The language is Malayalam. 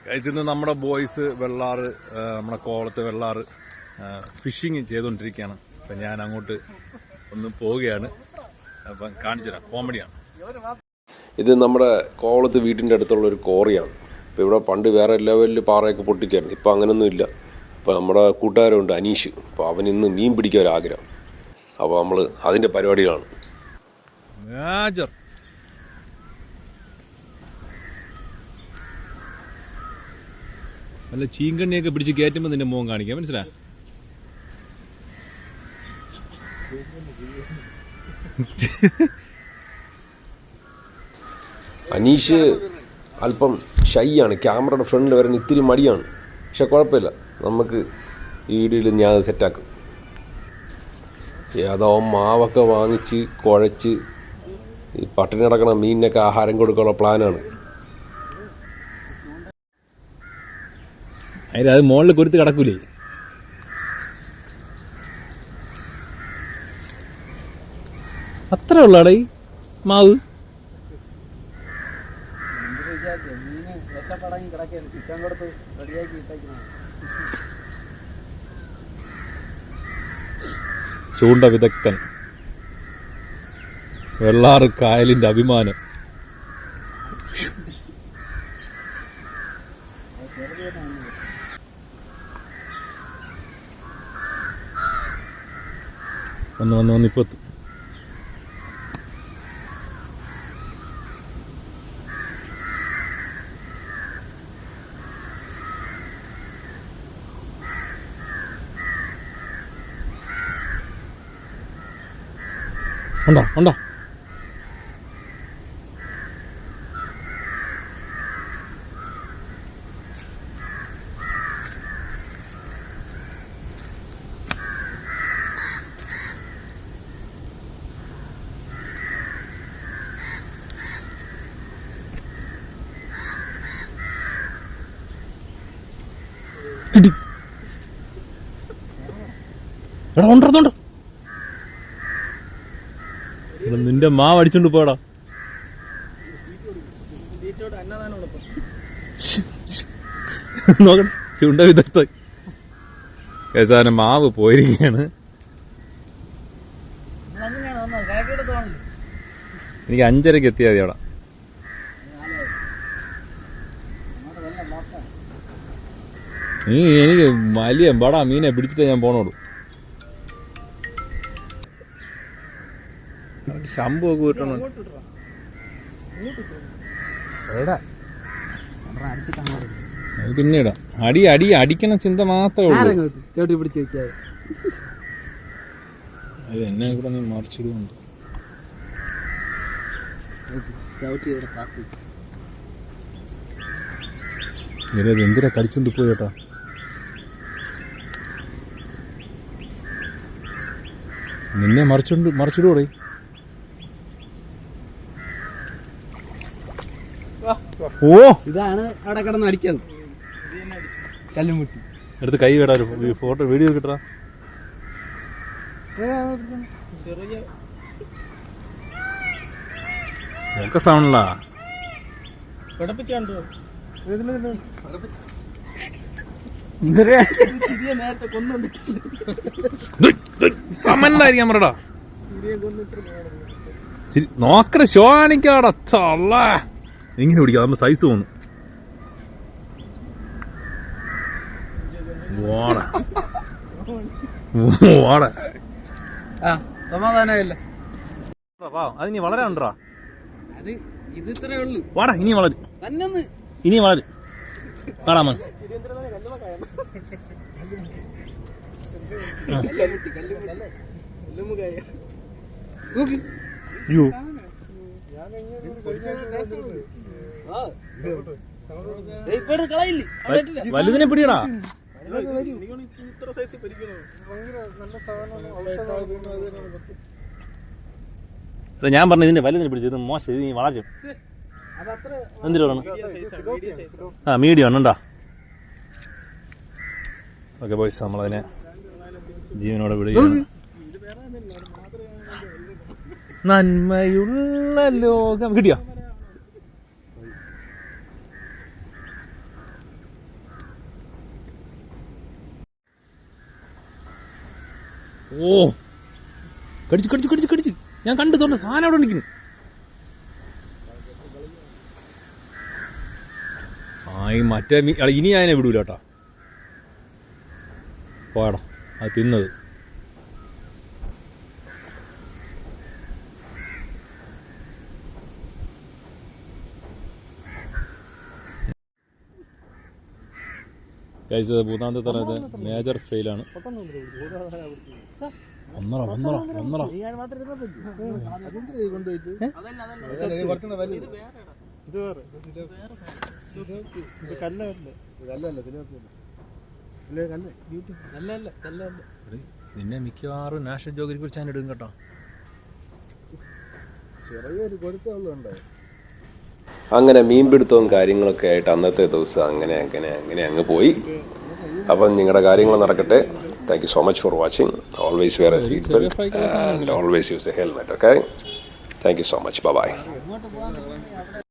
കഴിച്ചിട്ട് നമ്മുടെ ബോയ്സ് വെള്ളാറ് നമ്മുടെ കോളത്ത് വെള്ളാറ് ഫിഷിങ് ചെയ്തുകൊണ്ടിരിക്കുകയാണ്. അപ്പം ഞാൻ അങ്ങോട്ട് ഒന്ന് പോവുകയാണ്. അപ്പം കാണിച്ചു തരാം, കോമഡിയാണ്. ഇത് നമ്മുടെ കോവളത്ത് വീട്ടിൻ്റെ അടുത്തുള്ള ഒരു കോറിയാണ്. ഇപ്പോൾ ഇവിടെ പണ്ട് വേറെ ലെവലിൽ പാറയൊക്കെ പൊട്ടിക്കായിരുന്നു. ഇപ്പോൾ അങ്ങനെയൊന്നും ഇല്ല. അപ്പോൾ നമ്മുടെ കൂട്ടുകാരുണ്ട് അനീഷ്, അപ്പോൾ അവനിന്ന് മീൻ പിടിക്കാൻ ഒരാഗ്രഹം. അപ്പോൾ നമ്മൾ അതിൻ്റെ പരിപാടികളാണ്. മേജർ നല്ല ചീങ്കണ്ണിയൊക്കെ പിടിച്ച് കയറ്റുമ്പോൾ നിന്റെ മുഖം കാണിക്കാം, മനസ്സിലാ? അനീഷ് അല്പം ഷൈ ആണ്, ക്യാമറയുടെ ഫ്രണ്ടിൽ വരാൻ ഇത്തിരി മടിയാണ്. പക്ഷെ കുഴപ്പമില്ല, നമുക്ക് ഈ വീഡിയോയിൽ ഞാൻ അത് സെറ്റാക്കും. ഏതോ മാവൊക്കെ വാങ്ങിച്ച് കുഴച്ച് ഈ പട്ടിണി കിടക്കണ മീനിനൊക്കെ ആഹാരം കൊടുക്കാനുള്ള പ്ലാനാണ്. അത് മുകളിൽ കുരുത്ത് കിടക്കൂലേ? അത്ര ഉള്ളാടേ മാവ്. ചൂണ്ട വിദഗ്ധൻ, വെള്ളാറ് കായലിന്റെ അഭിമാനം. വന്ന് ഇപ്പൊ ഉണ്ടോ എടാ ഉണ്ടോ നിന്റെ മാവ് അടിച്ചോണ്ട് പോടാ. നോക്കട്ടെ, ചൂണ്ട വിദഗ്ധ കേസാന മാവ് പോയിരിക്കുകയാണ്. എനിക്ക് 5:30 എത്തിയാൽ മതി അവിടെ. എനിക്ക് വലിയ ബടാ മീനെ പിടിച്ചിട്ടേ ഞാൻ പോണോളൂ. ശമ്പു ഒക്കെ കിട്ടണം. പിന്നെ ഇടാം. അടിക്കണ ചിന്ത മാത്രമേ ഉള്ളൂ. അത് എന്നെ കൂടെ നീ മറിച്ചിടുന്നുണ്ട്. എന്തിനാ കടിച്ചോണ്ട് പോയി കേട്ടോ. നിന്നെ മറിച്ചിടൂടെ? ഓ, ഇതാണ് അവിടെ കിടന്ന് അടിച്ചത്. കല്ലുമുട്ടി എടുത്ത് കൈ കേടാ, ഫോട്ടോ വീഡിയോ കിട്ടാ. ഒക്കെ സൗണ്ടാ സമന്നായിരിക്കാം പറടാ. നോക്കട ഷോ കാണിക്കാടാ. ഇങ്ങനെ പിടിക്കാം, നമ്മൾ സൈസ് തോന്നു. സമാധാനമില്ല. അതിനി വളരെ ഉണ്ടോ? അത് ഇത് ഇത്രേ ഉള്ളൂ. വാടാ, ഇനി വളരും, ഇനി വളരും. കാണാമോ? വലുതിനെ പിടിയടാ. ഞാൻ പറഞ്ഞു ഇതിന്റെ വലുതിനെ പിടിച്ചു. ഇത് മോശം, ഇത് വളരും. എന്തിനു വേണം? മീഡിയം ആണ്. ഓക്കെ ബോയ്സ്, നമ്മളതിനെ ജീവനോടെ വിടുകയാണ്. നന്മയുള്ള ലോകം കിട്ടിയോ? ഓ കടിച്ചു കടിച്ചു കടിച്ചു കടിച്ചു. ഞാൻ കണ്ടു തോന്നുന്നു സാധനം അവിടെ നിൽക്കുന്നു. ഈ മറ്റേ ഇനി അതിനെ വിടൂല കേട്ടോ. പോയടാ അത് തിന്നത്. മൂന്നാമത്തെ തരം ഇത് മേജർ ഫെയിലാണ്. ഒന്നറ ഒന്നറ ഒന്നറ നിന്നെ മിക്കവാറും നാഷണൽ ജോഗ്രഫിയിൽ ചാനൽ ഇടും കേട്ടോ. ചെറിയൊരു കൊടുത്തുള്ളൂ. അങ്ങനെ മീൻപിടുത്തവും കാര്യങ്ങളൊക്കെ ആയിട്ട് അന്നത്തെ ദിവസം അങ്ങനെ അങ്ങ് പോയി. അപ്പം നിങ്ങളുടെ കാര്യങ്ങൾ നടക്കട്ടെ. Thank you so much for watching. Always wear a seat belt and always use a helmet. Okay, thank you so much. By.